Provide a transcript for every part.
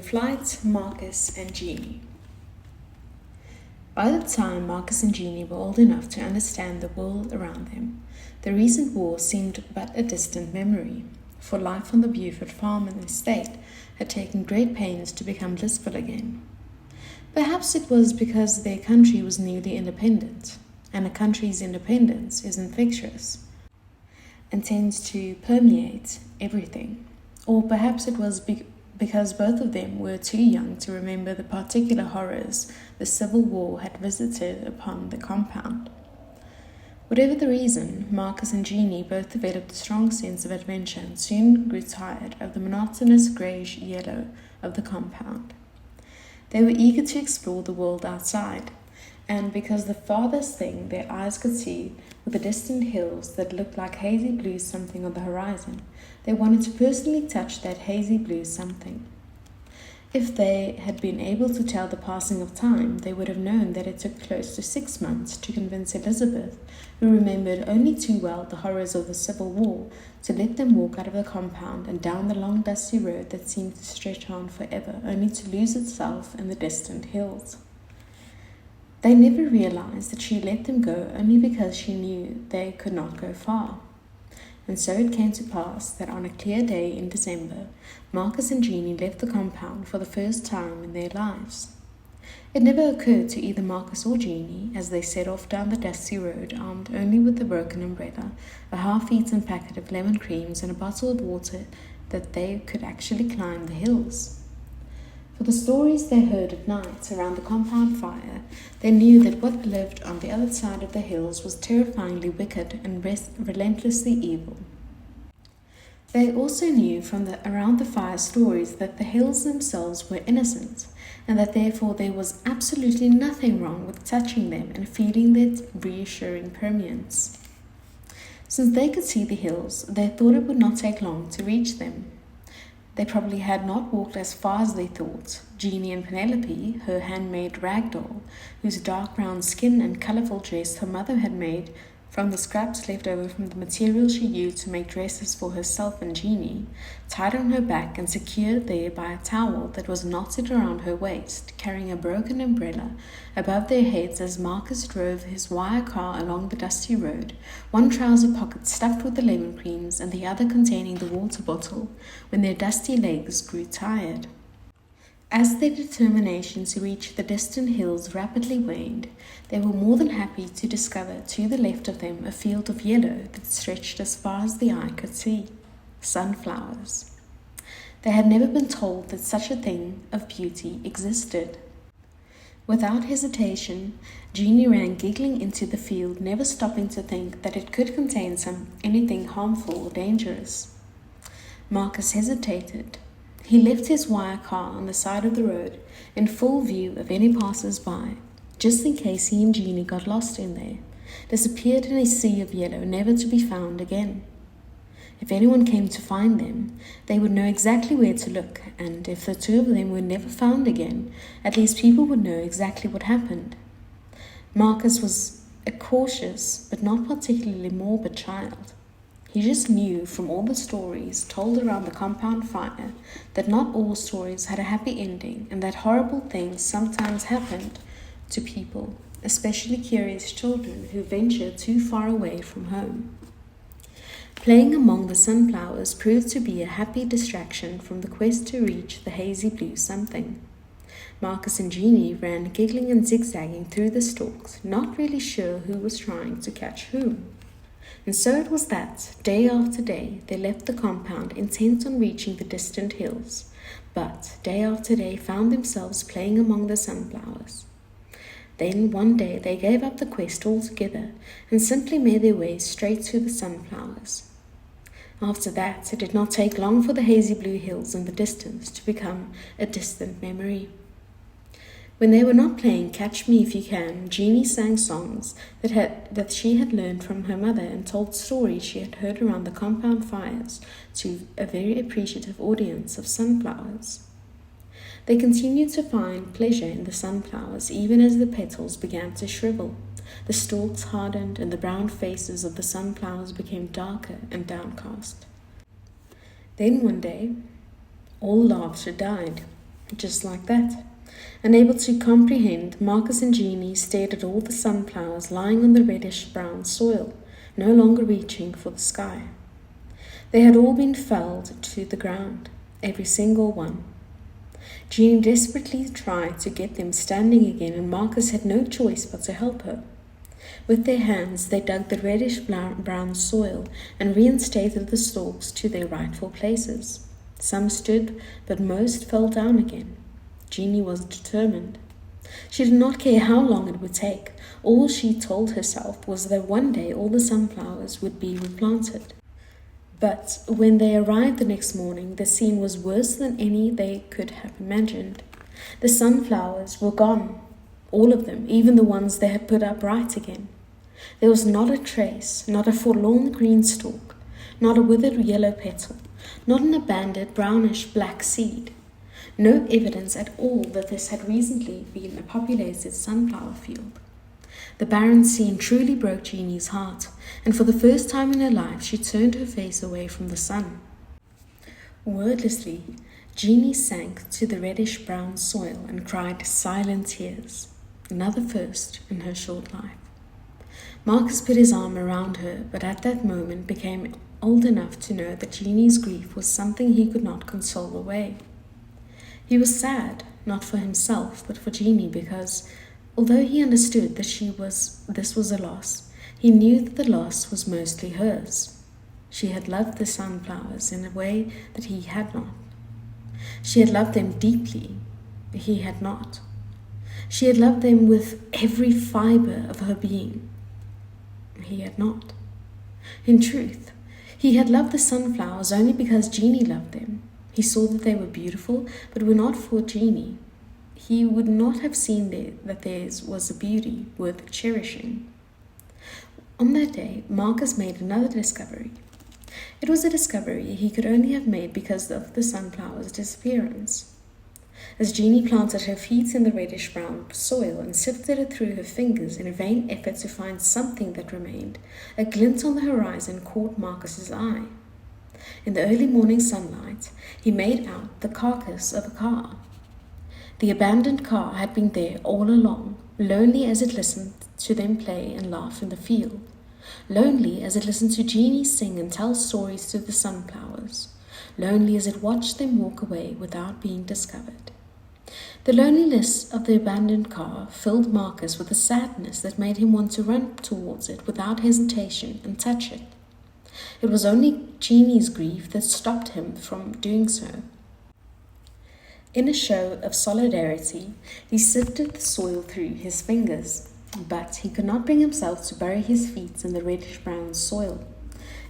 Flight, Marcus, and Genie. By the time Marcus and Genie were old enough to understand the world around them, the recent war seemed but a distant memory, for life on the Beaufort farm and estate had taken great pains to become blissful again. Perhaps it was because their country was newly independent, and a country's independence is infectious and tends to permeate everything. Or perhaps it was because both of them were too young to remember the particular horrors the Civil War had visited upon the compound. Whatever the reason, Marcus and Genie both developed a strong sense of adventure and soon grew tired of the monotonous greyish-yellow of the compound. They were eager to explore the world outside, and because the farthest thing their eyes could see were the distant hills that looked like hazy blue something on the horizon, they wanted to personally touch that hazy blue something. If they had been able to tell the passing of time, they would have known that it took close to 6 months to convince Elizabeth, who remembered only too well the horrors of the Civil War, to let them walk out of the compound and down the long dusty road that seemed to stretch on forever, only to lose itself in the distant hills. They never realized that she let them go only because she knew they could not go far. And so it came to pass that on a clear day in December, Marcus and Genie left the compound for the first time in their lives. It never occurred to either Marcus or Genie, as they set off down the dusty road, armed only with a broken umbrella, a half-eaten packet of lemon creams, and a bottle of water, that they could actually climb the hills. For the stories they heard at night around the compound fire, they knew that what lived on the other side of the hills was terrifyingly wicked and relentlessly evil. They also knew from the around the fire stories that the hills themselves were innocent, and that therefore there was absolutely nothing wrong with touching them and feeling their reassuring permeance. Since they could see the hills, they thought it would not take long to reach them. They probably had not walked as far as they thought. Genie and Penelope, her handmade rag doll, whose dark brown skin and colourful dress her mother had made from the scraps left over from the material she used to make dresses for herself and Genie, tied on her back and secured there by a towel that was knotted around her waist, carrying a broken umbrella above their heads as Marcus drove his wire car along the dusty road, one trouser pocket stuffed with the lemon creams and the other containing the water bottle, when their dusty legs grew tired. As their determination to reach the distant hills rapidly waned, they were more than happy to discover to the left of them a field of yellow that stretched as far as the eye could see. Sunflowers. They had never been told that such a thing of beauty existed. Without hesitation, Genie ran giggling into the field, never stopping to think that it could contain anything harmful or dangerous. Marcus hesitated. He left his wire car on the side of the road, in full view of any passers-by, just in case he and Genie got lost in there, disappeared in a sea of yellow, never to be found again. If anyone came to find them, they would know exactly where to look, and if the two of them were never found again, at least people would know exactly what happened. Marcus was a cautious, but not particularly morbid child. He just knew from all the stories told around the compound fire that not all stories had a happy ending, and that horrible things sometimes happened to people, especially curious children who ventured too far away from home. Playing among the sunflowers proved to be a happy distraction from the quest to reach the hazy blue something. Marcus and Genie ran giggling and zigzagging through the stalks, not really sure who was trying to catch whom. And so it was that, day after day, they left the compound intent on reaching the distant hills, but day after day found themselves playing among the sunflowers. Then one day they gave up the quest altogether and simply made their way straight to the sunflowers. After that, it did not take long for the hazy blue hills in the distance to become a distant memory. When they were not playing Catch Me If You Can, Genie sang songs that she had learned from her mother and told stories she had heard around the compound fires to a very appreciative audience of sunflowers. They continued to find pleasure in the sunflowers even as the petals began to shrivel. The stalks hardened and the brown faces of the sunflowers became darker and downcast. Then one day, all laughter died. Just like that. Unable to comprehend, Marcus and Genie stared at all the sunflowers lying on the reddish-brown soil, no longer reaching for the sky. They had all been felled to the ground, every single one. Genie desperately tried to get them standing again, and Marcus had no choice but to help her. With their hands, they dug the reddish-brown soil and reinstated the stalks to their rightful places. Some stood, but most fell down again. Genie was determined. She did not care how long it would take. All she told herself was that one day all the sunflowers would be replanted. But when they arrived the next morning, the scene was worse than any they could have imagined. The sunflowers were gone, all of them, even the ones they had put upright again. There was not a trace, not a forlorn green stalk, not a withered yellow petal, not an abandoned brownish black seed. No evidence at all that this had recently been a populated sunflower field. The barren scene truly broke Genie's heart, and for the first time in her life she turned her face away from the sun. Wordlessly, Genie sank to the reddish-brown soil and cried silent tears, another first in her short life. Marcus put his arm around her, but at that moment became old enough to know that Genie's grief was something he could not console away. He was sad, not for himself, but for Genie, because, although he understood that this was a loss, he knew that the loss was mostly hers. She had loved the sunflowers in a way that he had not. She had loved them deeply. He had not. She had loved them with every fiber of her being. He had not. In truth, he had loved the sunflowers only because Genie loved them. He saw that they were beautiful, but were not for Genie. He would not have seen that theirs was a beauty worth cherishing. On that day, Marcus made another discovery. It was a discovery he could only have made because of the sunflower's disappearance. As Genie planted her feet in the reddish-brown soil and sifted it through her fingers in a vain effort to find something that remained, a glint on the horizon caught Marcus's eye. In the early morning sunlight, he made out the carcass of a car. The abandoned car had been there all along, lonely as it listened to them play and laugh in the field, lonely as it listened to Genie sing and tell stories to the sunflowers, lonely as it watched them walk away without being discovered. The loneliness of the abandoned car filled Marcus with a sadness that made him want to run towards it without hesitation and touch it. It was only Genie's grief that stopped him from doing so. In a show of solidarity, he sifted the soil through his fingers, but he could not bring himself to bury his feet in the reddish-brown soil.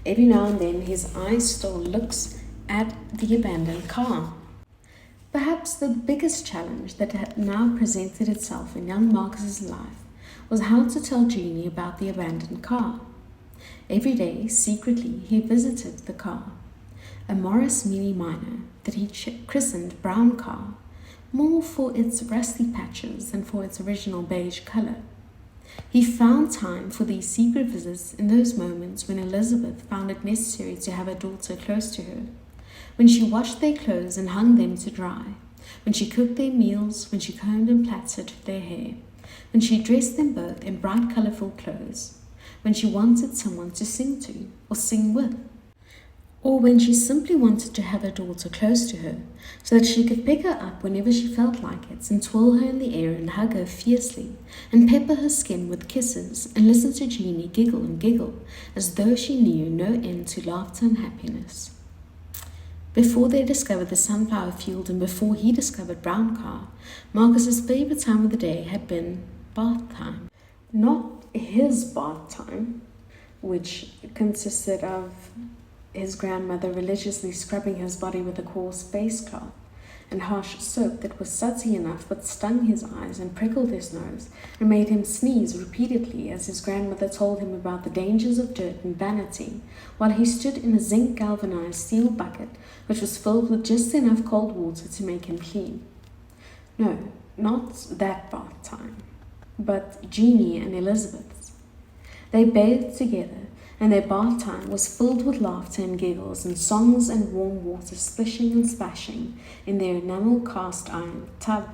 Every now and then his eye stole looks at the abandoned car. Perhaps the biggest challenge that had now presented itself in young Marcus's life was how to tell Genie about the abandoned car. Every day, secretly, he visited the car, a Morris Mini Minor that he christened Brown Car, more for its rusty patches than for its original beige color. He found time for these secret visits in those moments when Elizabeth found it necessary to have her daughter close to her, when she washed their clothes and hung them to dry, when she cooked their meals, when she combed and plaited their hair, when she dressed them both in bright, colorful clothes, when she wanted someone to sing to or sing with, or when she simply wanted to have her daughter close to her so that she could pick her up whenever she felt like it and twirl her in the air and hug her fiercely and pepper her skin with kisses and listen to Genie giggle and giggle as though she knew no end to laughter and happiness. Before they discovered the sunflower field and before he discovered Brown Car, Marcus's favorite time of the day had been bath time. Not his bath time, which consisted of his grandmother religiously scrubbing his body with a coarse face cloth and harsh soap that was sudsy enough but stung his eyes and prickled his nose and made him sneeze repeatedly as his grandmother told him about the dangers of dirt and vanity, while he stood in a zinc galvanized steel bucket which was filled with just enough cold water to make him clean. No, not that bath time, but Genie and Elizabeth's. They bathed together, and their bath time was filled with laughter and giggles and songs and warm water splishing and splashing in their enamel cast iron tub,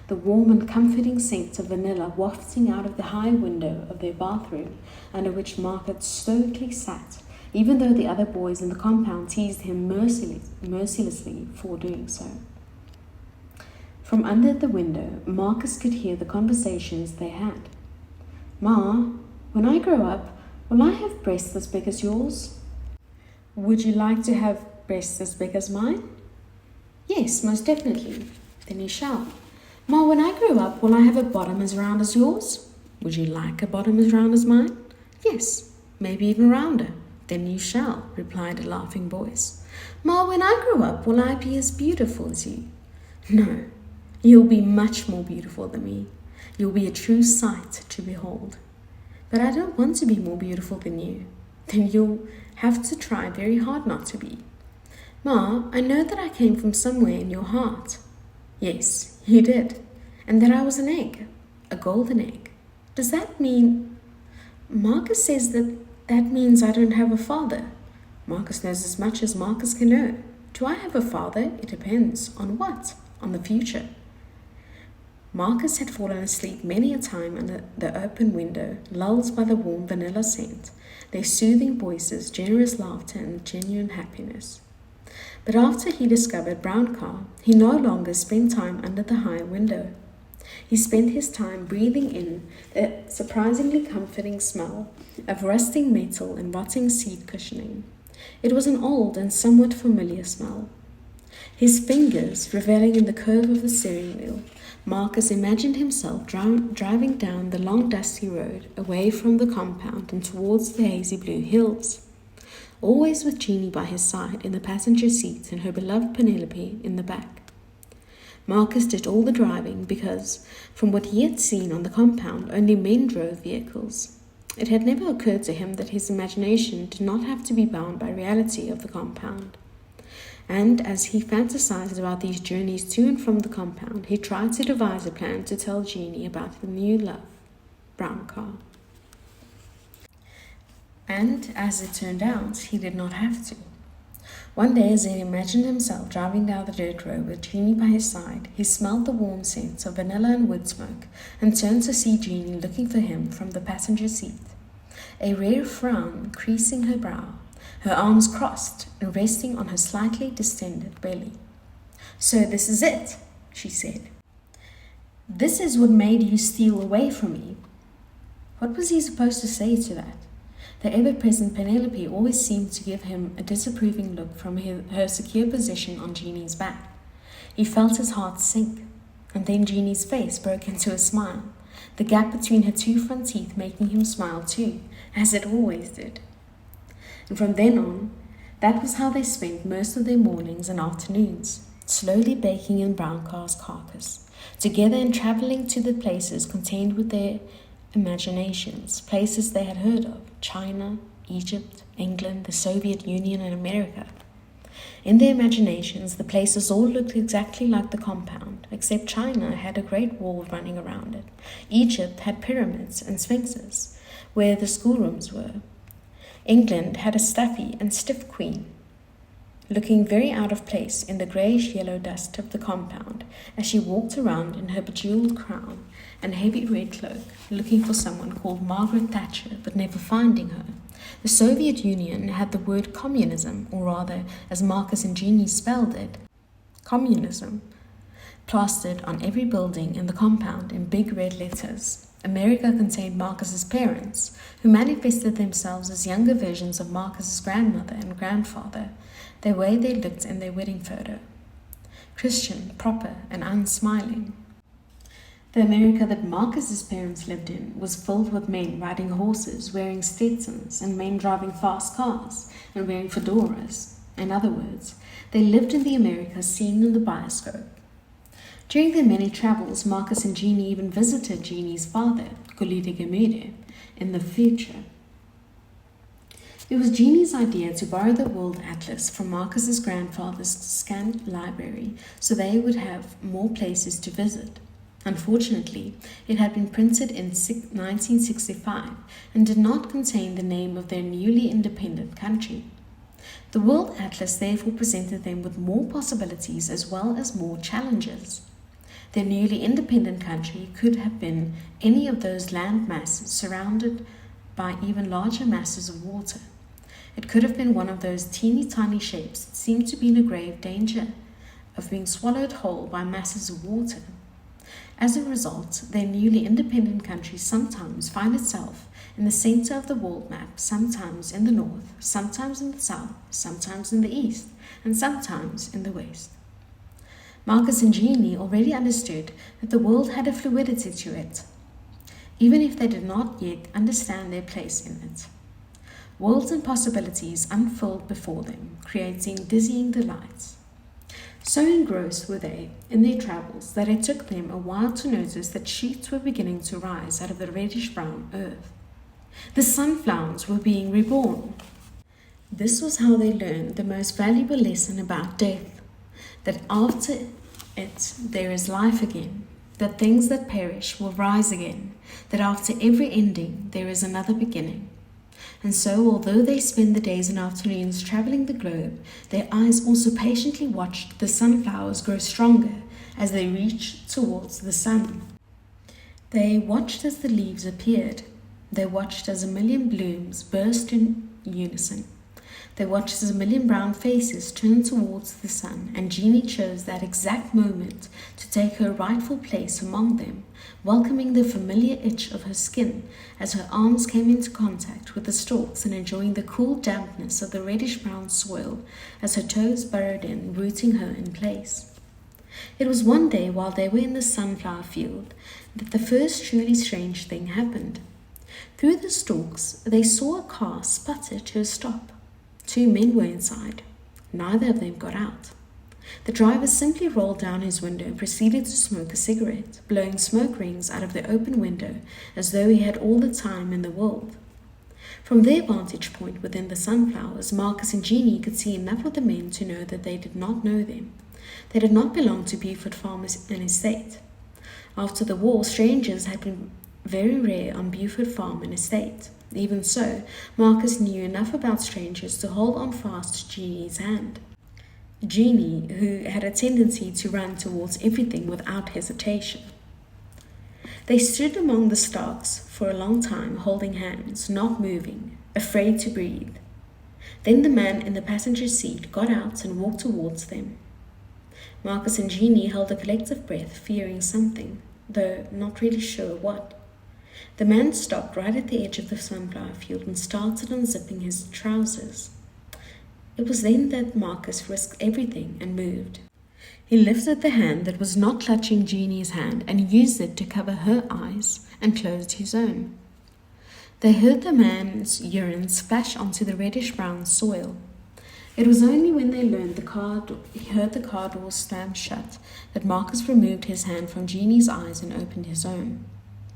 the warm and comforting scent of vanilla wafting out of the high window of their bathroom, under which Margaret stoically sat, even though the other boys in the compound teased him mercilessly for doing so. From under the window, Marcus could hear the conversations they had. "Ma, when I grow up, will I have breasts as big as yours?" "Would you like to have breasts as big as mine?" "Yes, most definitely." "Then you shall." "Ma, when I grow up, will I have a bottom as round as yours?" "Would you like a bottom as round as mine?" "Yes, maybe even rounder." "Then you shall," replied a laughing voice. "Ma, when I grow up, will I be as beautiful as you?" "No, you'll be much more beautiful than me. You'll be a true sight to behold." "But I don't want to be more beautiful than you." "Then you'll have to try very hard not to be." "Ma, I know that I came from somewhere in your heart." "Yes, you did. And that I was an egg, a golden egg. Does that mean—" "Marcus says that means I don't have a father." "Marcus knows as much as Marcus can know. Do I have a father? It depends. On what? On the future." Marcus had fallen asleep many a time under the open window, lulled by the warm vanilla scent, their soothing voices, generous laughter, and genuine happiness. But after he discovered Brown Car, he no longer spent time under the high window. He spent his time breathing in the surprisingly comforting smell of rusting metal and rotting seat cushioning. It was an old and somewhat familiar smell. His fingers reveling in the curve of the steering wheel, Marcus imagined himself driving down the long dusty road away from the compound and towards the hazy blue hills, always with Genie by his side in the passenger seat and her beloved Penelope in the back. Marcus did all the driving because, from what he had seen on the compound, only men drove vehicles. It had never occurred to him that his imagination did not have to be bound by reality of the compound. And as he fantasized about these journeys to and from the compound, he tried to devise a plan to tell Genie about the new love, Brown Car. And as it turned out, he did not have to. One day, as he imagined himself driving down the dirt road with Genie by his side, he smelled the warm scents of vanilla and wood smoke and turned to see Genie looking for him from the passenger seat, a rare frown creasing her brow, her arms crossed and resting on her slightly distended belly. "So this is it," she said. "This is what made you steal away from me." What was he supposed to say to that? The ever-present Penelope always seemed to give him a disapproving look from her secure position on Genie's back. He felt his heart sink, and then Genie's face broke into a smile, the gap between her two front teeth making him smile too, as it always did. And from then on, that was how they spent most of their mornings and afternoons, slowly baking in Brown Car's carcass, together and travelling to the places contained with their imaginations, places they had heard of, China, Egypt, England, the Soviet Union, and America. In their imaginations, the places all looked exactly like the compound, except China had a great wall running around it. Egypt had pyramids and sphinxes, where the schoolrooms were. England had a stuffy and stiff queen, looking very out of place in the greyish-yellow dust of the compound as she walked around in her bejewelled crown and heavy red cloak, looking for someone called Margaret Thatcher, but never finding her. The Soviet Union had the word communism, or rather, as Marcus and Genie spelled it, communism, plastered on every building in the compound in big red letters. America contained Marcus's parents, who manifested themselves as younger versions of Marcus's grandmother and grandfather, the way they looked in their wedding photo. Christian, proper, and unsmiling. The America that Marcus's parents lived in was filled with men riding horses, wearing Stetsons, and men driving fast cars and wearing fedoras. In other words, they lived in the America seen in the bioscope. During their many travels, Marcus and Genie even visited Genie's father, Kolide Gemüde, in the future. It was Genie's idea to borrow the World Atlas from Marcus's grandfather's scant library so they would have more places to visit. Unfortunately, it had been printed in 1965 and did not contain the name of their newly independent country. The World Atlas therefore presented them with more possibilities as well as more challenges. Their newly independent country could have been any of those land masses surrounded by even larger masses of water. It could have been one of those teeny tiny shapes that seemed to be in a grave danger of being swallowed whole by masses of water. As a result, their newly independent country sometimes finds itself in the center of the world map, sometimes in the north, sometimes in the south, sometimes in the east, and sometimes in the west. Marcus and Genie already understood that the world had a fluidity to it, even if they did not yet understand their place in it. Worlds and possibilities unfurled before them, creating dizzying delights. So engrossed were they in their travels that it took them a while to notice that shoots were beginning to rise out of the reddish-brown earth. The sunflowers were being reborn. This was how they learned the most valuable lesson about death, that after it there is life again, that things that perish will rise again, that after every ending there is another beginning. And so, although they spent the days and afternoons traveling the globe, their eyes also patiently watched the sunflowers grow stronger as they reached towards the sun. They watched as the leaves appeared. They watched as a million blooms burst in unison. They watched as a million brown faces turned towards the sun, and Genie chose that exact moment to take her rightful place among them, welcoming the familiar itch of her skin as her arms came into contact with the stalks and enjoying the cool dampness of the reddish-brown soil as her toes burrowed in, rooting her in place. It was one day while they were in the sunflower field that the first truly strange thing happened. Through the stalks, they saw a car sputter to a stop. 2 men were inside. Neither of them got out. The driver simply rolled down his window and proceeded to smoke a cigarette, blowing smoke rings out of the open window as though he had all the time in the world. From their vantage point within the sunflowers, Marcus and Genie could see enough of the men to know that they did not know them. They did not belong to Beaufort Farm and Estate. After the war, strangers had been very rare on Beaufort Farm and Estate. Even so, Marcus knew enough about strangers to hold on fast to Genie's hand. Genie, who had a tendency to run towards everything without hesitation. They stood among the stalks for a long time, holding hands, not moving, afraid to breathe. Then the man in the passenger seat got out and walked towards them. Marcus and Genie held a collective breath, fearing something, though not really sure what. The man stopped right at the edge of the sunflower field and started unzipping his trousers. It was then that Marcus risked everything and moved. He lifted the hand that was not clutching Genie's hand and used it to cover her eyes and closed his own. They heard the man's urine splash onto the reddish-brown soil. It was only when they heard the car door slam shut that Marcus removed his hand from Genie's eyes and opened his own.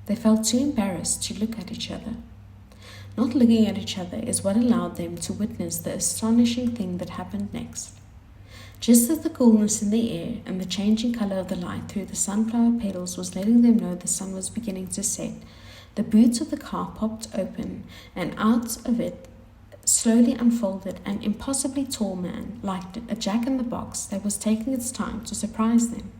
They felt too embarrassed to look at each other. Not looking at each other is what allowed them to witness the astonishing thing that happened next. Just as the coolness in the air and the changing color of the light through the sunflower petals was letting them know the sun was beginning to set, the boots of the car popped open, and out of it slowly unfolded an impossibly tall man, like a jack-in-the-box that was taking its time to surprise them.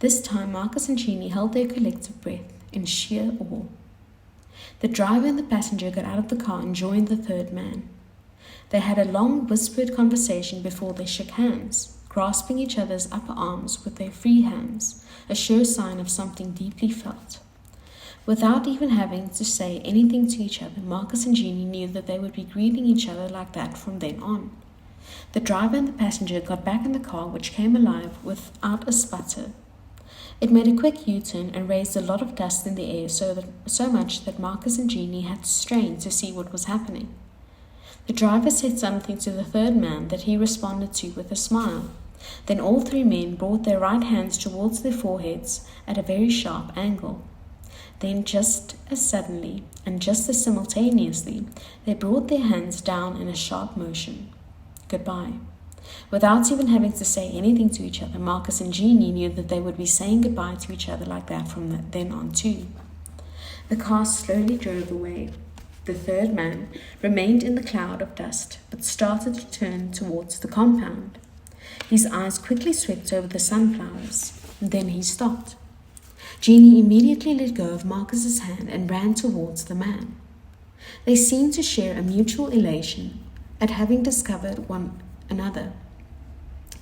This time Marcus and Genie held their collective breath in sheer awe. The driver and the passenger got out of the car and joined the third man. They had a long whispered conversation before they shook hands, grasping each other's upper arms with their free hands, a sure sign of something deeply felt. Without even having to say anything to each other, Marcus and Genie knew that they would be greeting each other like that from then on. The driver and the passenger got back in the car, which came alive without a sputter. It made a quick U-turn and raised a lot of dust in the air, so much that Marcus and Genie had to strain to see what was happening. The driver said something to the third man that he responded to with a smile. Then all 3 men brought their right hands towards their foreheads at a very sharp angle. Then just as suddenly and just as simultaneously, they brought their hands down in a sharp motion. Goodbye. Without even having to say anything to each other, Marcus and Genie knew that they would be saying goodbye to each other like that from then on too. The car slowly drove away. The third man remained in the cloud of dust, but started to turn towards the compound. His eyes quickly swept over the sunflowers. Then he stopped. Genie immediately let go of Marcus's hand and ran towards the man. They seemed to share a mutual elation at having discovered one another.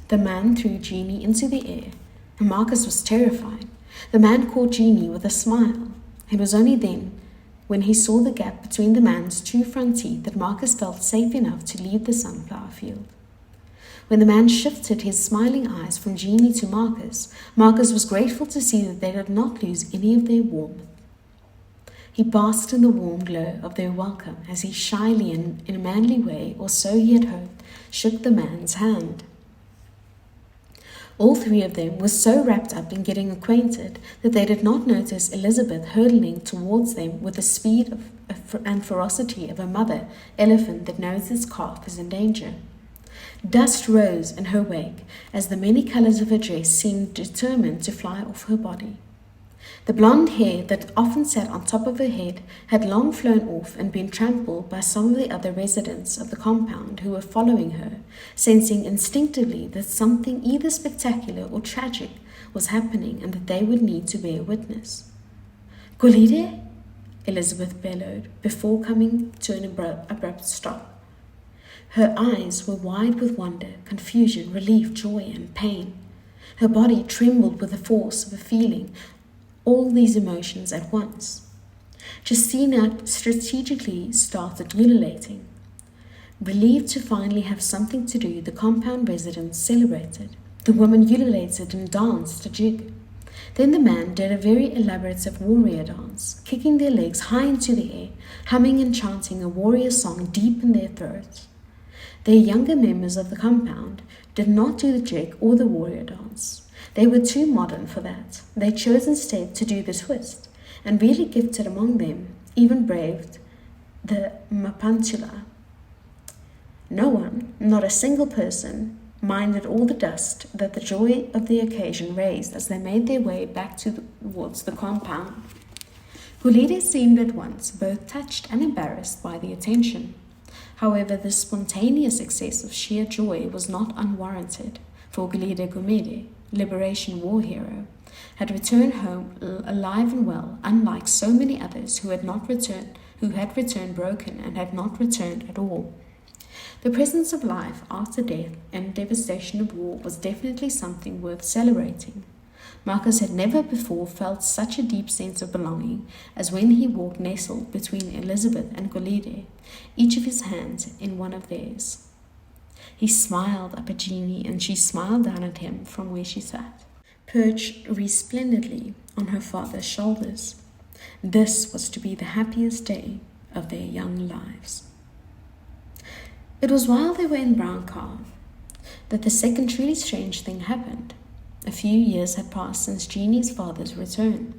The man threw Genie into the air, and Marcus was terrified. The man caught Genie with a smile. It was only then, when he saw the gap between the man's two front teeth, that Marcus felt safe enough to leave the sunflower field. When the man shifted his smiling eyes from Genie to Marcus, Marcus was grateful to see that they did not lose any of their warmth. He basked in the warm glow of their welcome as he shyly and in a manly way, or so he had hoped, shook the man's hand. All three of them were so wrapped up in getting acquainted that they did not notice Elizabeth hurtling towards them with the speed and ferocity of a mother elephant that knows its calf is in danger. Dust rose in her wake as the many colors of her dress seemed determined to fly off her body. The blonde hair that often sat on top of her head had long flown off and been trampled by some of the other residents of the compound who were following her, sensing instinctively that something either spectacular or tragic was happening and that they would need to bear witness. "Golide?" Elizabeth bellowed, before coming to an abrupt stop. Her eyes were wide with wonder, confusion, relief, joy, and pain. Her body trembled with the force of a feeling all these emotions at once. Justina strategically started ululating. Relieved to finally have something to do, the compound residents celebrated. The woman ululated and danced a jig. Then the man did a very elaborate warrior dance, kicking their legs high into the air, humming and chanting a warrior song deep in their throats. Their younger members of the compound did not do the jig or the warrior dance. They were too modern for that. They chose instead to do the twist, and really gifted among them even braved the mapantula. No one, not a single person, minded all the dust that the joy of the occasion raised as they made their way back towards the compound. Golide seemed at once both touched and embarrassed by the attention. However, this spontaneous excess of sheer joy was not unwarranted, for Golide Gumede, Liberation War hero, had returned home alive and well, unlike so many others who had returned broken and had not returned at all. The presence of life after death and devastation of war was definitely something worth celebrating. Marcus had never before felt such a deep sense of belonging as when he walked nestled between Elizabeth and Golide, each of his hands in one of theirs. He smiled up at Genie, and she smiled down at him from where she sat, perched resplendently on her father's shoulders. This was to be the happiest day of their young lives. It was while they were in Brown Car that the second truly strange thing happened. A few years had passed since Genie's father's return.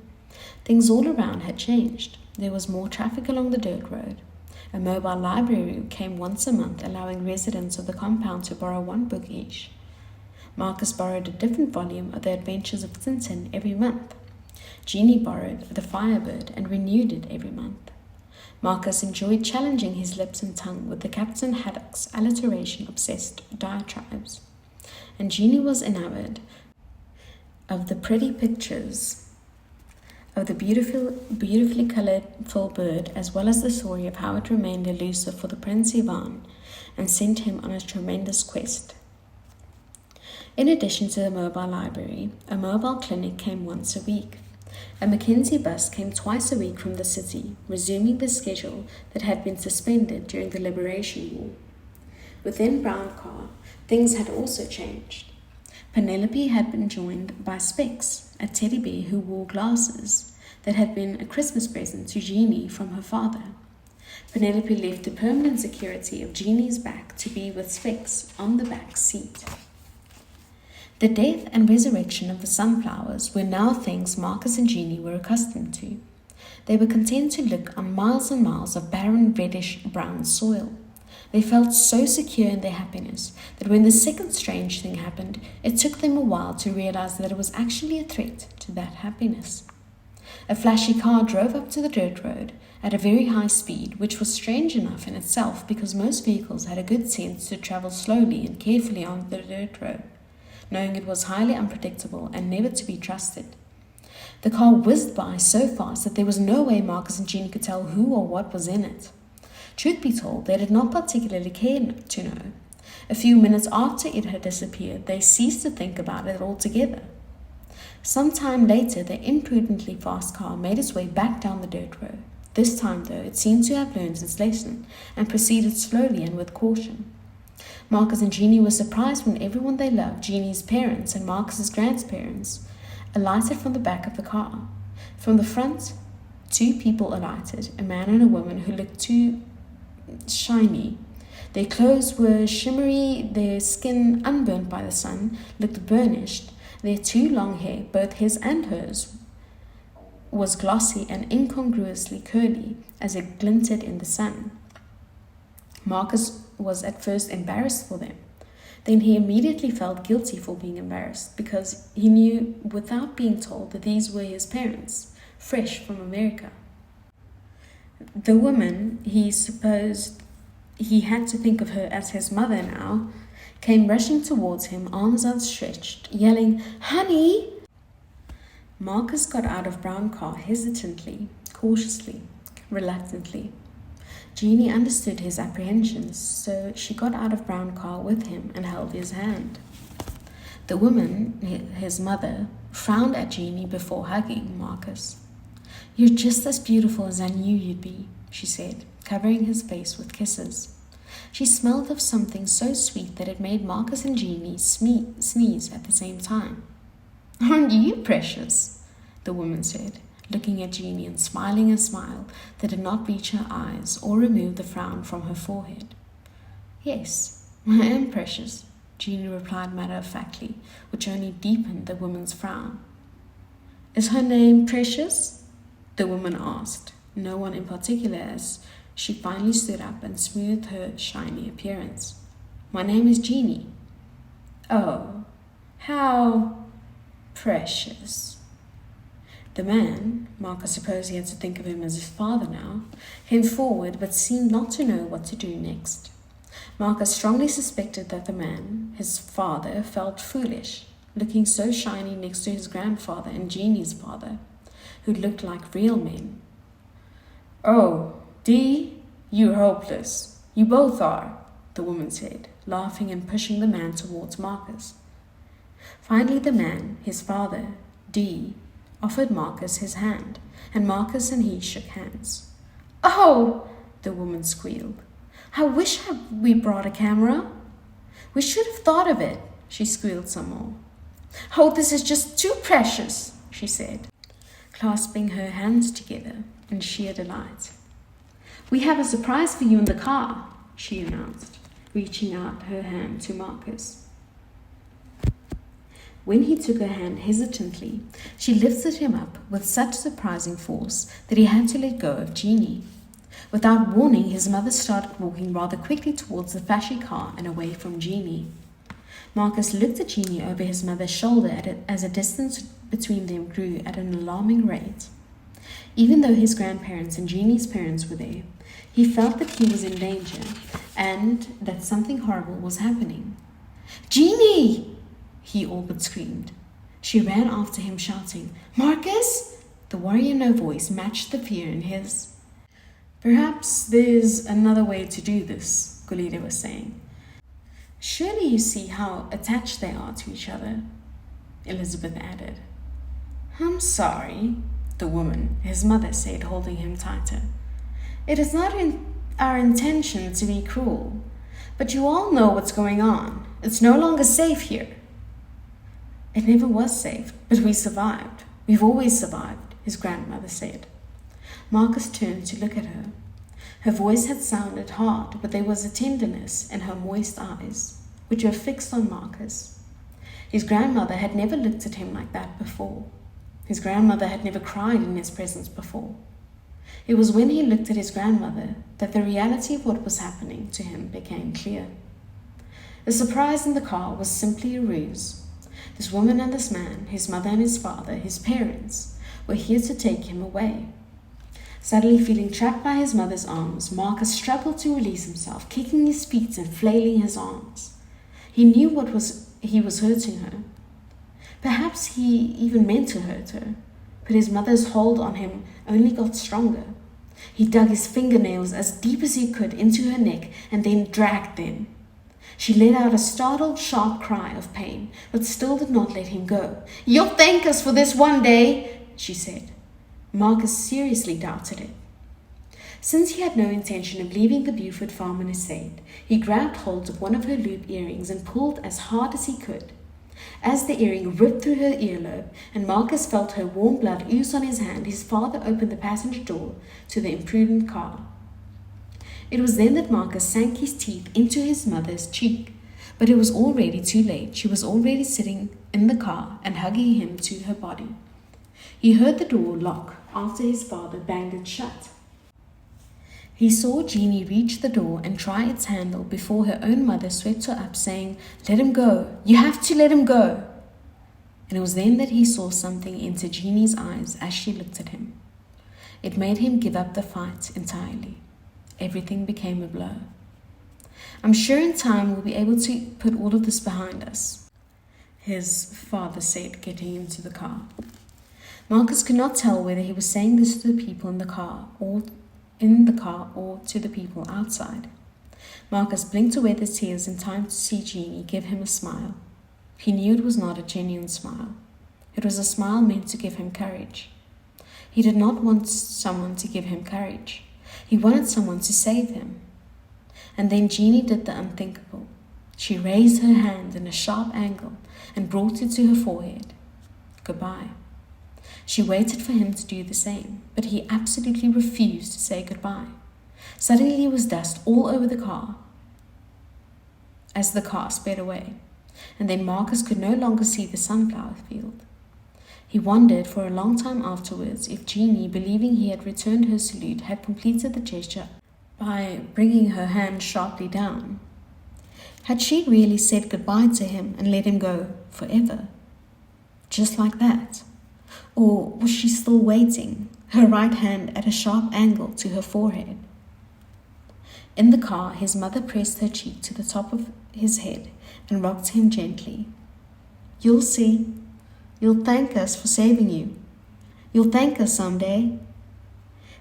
Things all around had changed. There was more traffic along the dirt road. A mobile library came once a month, allowing residents of the compound to borrow one book each. Marcus borrowed a different volume of The Adventures of Tintin every month. Genie borrowed The Firebird and renewed it every month. Marcus enjoyed challenging his lips and tongue with the Captain Haddock's alliteration-obsessed diatribes. And Genie was enamored of the pretty pictures of the beautifully colourful bird, as well as the story of how it remained elusive for the Prince Ivan and sent him on a tremendous quest. In addition to the mobile library, a mobile clinic came once a week. A Mackenzie bus came twice a week from the city, resuming the schedule that had been suspended during the Liberation War. Within Brown Car, things had also changed. Penelope had been joined by Specs, a teddy bear who wore glasses that had been a Christmas present to Genie from her father. Penelope left the permanent security of Genie's back to be with Specs on the back seat. The death and resurrection of the sunflowers were now things Marcus and Genie were accustomed to. They were content to look on miles and miles of barren reddish-brown soil. They felt so secure in their happiness that when the second strange thing happened, it took them a while to realize that it was actually a threat to that happiness. A flashy car drove up to the dirt road at a very high speed, which was strange enough in itself because most vehicles had a good sense to travel slowly and carefully on the dirt road, knowing it was highly unpredictable and never to be trusted. The car whizzed by so fast that there was no way Marcus and Genie could tell who or what was in it. Truth be told, they did not particularly care to know. A few minutes after it had disappeared, they ceased to think about it altogether. Some time later, the imprudently fast car made its way back down the dirt road. This time, though, it seemed to have learned its lesson and proceeded slowly and with caution. Marcus and Genie were surprised when everyone they loved, Genie's parents and Marcus's grandparents, alighted from the back of the car. From the front, two people alighted, a man and a woman who looked too shiny. Their clothes were shimmery, their skin unburnt by the sun, looked burnished. Their too long hair, both his and hers, was glossy and incongruously curly as it glinted in the sun. Marcus was at first embarrassed for them. Then he immediately felt guilty for being embarrassed because he knew without being told that these were his parents, fresh from America. The woman, he supposed he had to think of her as his mother now, came rushing towards him, arms outstretched, yelling, "Honey!" Marcus got out of brown car hesitantly, cautiously, reluctantly. Genie understood his apprehensions, so she got out of brown car with him and held his hand. The woman, his mother, frowned at Genie before hugging Marcus. "You're just as beautiful as I knew you'd be," she said, covering his face with kisses. She smelled of something so sweet that it made Marcus and Genie sneeze at the same time. "Aren't you precious?" the woman said, looking at Genie and smiling a smile that did not reach her eyes or remove the frown from her forehead. "Yes, I am precious," Genie replied matter-of-factly, which only deepened the woman's frown. "Is her name Precious?" the woman asked, no one in particular, as she finally stood up and smoothed her shiny appearance. "My name is Genie." "Oh, how precious." The man, Marcus supposed he had to think of him as his father now, came forward but seemed not to know what to do next. Marcus strongly suspected that the man, his father, felt foolish, looking so shiny next to his grandfather and Genie's father, who looked like real men. "Oh, Dee, you're hopeless. You both are," the woman said, laughing and pushing the man towards Marcus. Finally, the man, his father, Dee, offered Marcus his hand, and Marcus and he shook hands. "Oh," the woman squealed. "I wish we brought a camera. We should have thought of it," she squealed some more. "Oh, this is just too precious," she said, clasping her hands together in sheer delight. "We have a surprise for you in the car," she announced, reaching out her hand to Marcus. When he took her hand hesitantly, she lifted him up with such surprising force that he had to let go of Genie. Without warning, his mother started walking rather quickly towards the flashy car and away from Genie. Marcus looked at Genie over his mother's shoulder as a distance between them grew at an alarming rate. Even though his grandparents and Genie's parents were there, he felt that he was in danger and that something horrible was happening. "Genie!" he all but screamed. She ran after him, shouting, "Marcus!" The warrior no voice matched the fear in his. "Perhaps there's another way to do this," Golita was saying. "Surely you see how attached they are to each other," Elizabeth added. "I'm sorry," the woman, his mother, said, holding him tighter. "It is not our intention to be cruel, but you all know what's going on. It's no longer safe here." "It never was safe, but we survived. We've always survived," his grandmother said. Marcus turned to look at her. Her voice had sounded hard, but there was a tenderness in her moist eyes, which were fixed on Marcus. His grandmother had never looked at him like that before. His grandmother had never cried in his presence before. It was when he looked at his grandmother that the reality of what was happening to him became clear. The surprise in the car was simply a ruse. This woman and this man, his mother and his father, his parents, were here to take him away. Suddenly feeling trapped by his mother's arms, Marcus struggled to release himself, kicking his feet and flailing his arms. He knew he was hurting her. Perhaps he even meant to hurt her, but his mother's hold on him only got stronger. He dug his fingernails as deep as he could into her neck and then dragged them. She let out a startled, sharp cry of pain, but still did not let him go. "You'll thank us for this one day," she said. Marcus seriously doubted it. Since he had no intention of leaving the Buford farm and estate, he grabbed hold of one of her loop earrings and pulled as hard as he could. As the earring ripped through her earlobe and Marcus felt her warm blood ooze on his hand, his father opened the passenger door to the imprudent car. It was then that Marcus sank his teeth into his mother's cheek, but it was already too late. She was already sitting in the car and hugging him to her body. He heard the door lock after his father banged it shut. He saw Genie reach the door and try its handle before her own mother swept her up, saying, "Let him go. You have to let him go." And it was then that he saw something into Genie's eyes as she looked at him. It made him give up the fight entirely. Everything became a blur. "I'm sure in time we'll be able to put all of this behind us," his father said, getting into the car. Marcus could not tell whether he was saying this to the people in the car or to the people outside. Marcus blinked away the tears in time to see Genie give him a smile. He knew it was not a genuine smile. It was a smile meant to give him courage. He did not want someone to give him courage. He wanted someone to save him. And then Genie did the unthinkable. She raised her hand in a sharp angle and brought it to her forehead. Goodbye. She waited for him to do the same, but he absolutely refused to say goodbye. Suddenly there was dust all over the car as the car sped away, and then Marcus could no longer see the sunflower field. He wondered for a long time afterwards if Genie, believing he had returned her salute, had completed the gesture by bringing her hand sharply down. Had she really said goodbye to him and let him go forever? Just like that? Or was she still waiting, her right hand at a sharp angle to her forehead? In the car, his mother pressed her cheek to the top of his head and rocked him gently. "You'll see. You'll thank us for saving you. You'll thank us someday."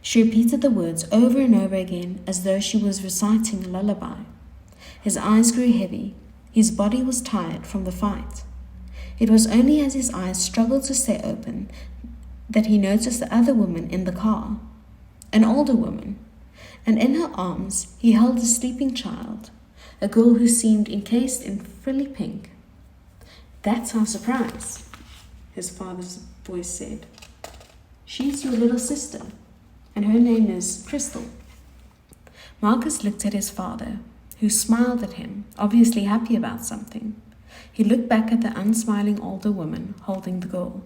She repeated the words over and over again as though she was reciting a lullaby. His eyes grew heavy. His body was tired from the fight. It was only as his eyes struggled to stay open that he noticed the other woman in the car, an older woman, and in her arms he held a sleeping child, a girl who seemed encased in frilly pink. "That's our surprise," his father's voice said. "She's your little sister, and her name is Crystal." Marcus looked at his father, who smiled at him, obviously happy about something. He looked back at the unsmiling older woman holding the girl.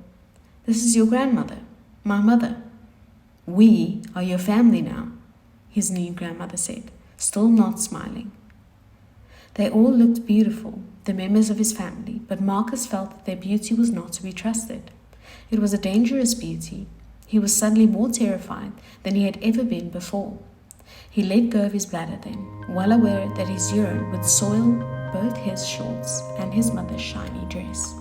"This is your grandmother, my mother. We are your family now," his new grandmother said, still not smiling. They all looked beautiful, the members of his family, but Marcus felt that their beauty was not to be trusted. It was a dangerous beauty. He was suddenly more terrified than he had ever been before. He let go of his bladder then, well aware that his urine would soil both his shorts and his mother's shiny dress.